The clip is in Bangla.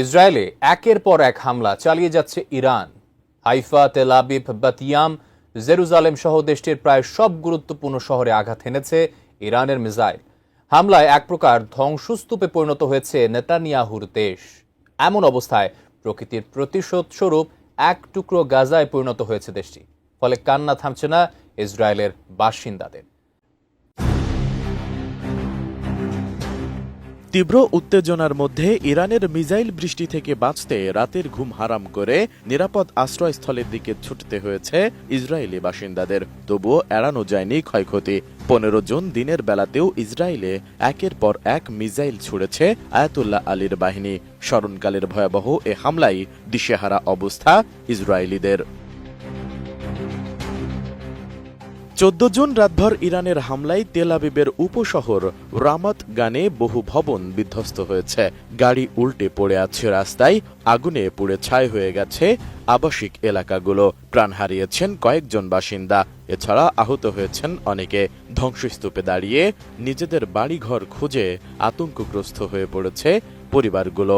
ইসরায়েলে একের পর এক হামলা চালিয়ে যাচ্ছে Iran. Haifa, Tel Aviv, Bat Yam, Jerusalem সহ দেশটির প্রায় সব গুরুত্বপূর্ণ শহরে আঘাত হেনেছে ইরানের মিসাইল। হামলায় এক প্রকার ধ্বংসস্তূপে পরিণত হয়েছে নেতানিয়াহুর দেশ। এমন অবস্থায় প্রকৃতির প্রতিশোধ স্বরূপ এক টুকরো গাজায় পরিণত হয়েছে দেশটি। ফলে কান্না থামছে না ইসরায়েলের বাসিন্দাদের। তীব্র উত্তেজনার মধ্যে ইরানের মিসাইল বৃষ্টি থেকে বাঁচতে রাতের ঘুম হারাম করে নিরাপদ আশ্রয়স্থলের দিকে ছুটতে হয়েছে ইসরায়েলি বাসিন্দাদের। তবুও এড়ানো যায়নি ক্ষয়ক্ষতি। 15 জুন দিনের বেলাতেও ইসরায়েলে একের পর এক মিসাইল ছুড়েছে আয়াতুল্লাহ আলীর বাহিনী। স্মরণকালের ভয়াবহ এ হামলায় দিশেহারা অবস্থা ইসরায়েলিদের। 14 জুন রাতভর ইরানের হামলায় তেল আবিবের উপশহর রামাত গানে বহু ভবন বিধ্বস্ত হয়েছে। গাড়ি উল্টে পড়ে আছে রাস্তায়, আগুনে পুড়ে ছাই হয়ে গেছে আবাসিক এলাকাগুলো। প্রাণ হারিয়েছেন কয়েকজন বাসিন্দা, এছাড়া আহত হয়েছেন অনেকে। ধ্বংসস্তূপে দাঁড়িয়ে নিজেদের বাড়িঘর খুঁজে আতঙ্কগ্রস্ত হয়ে পড়েছে পরিবারগুলো।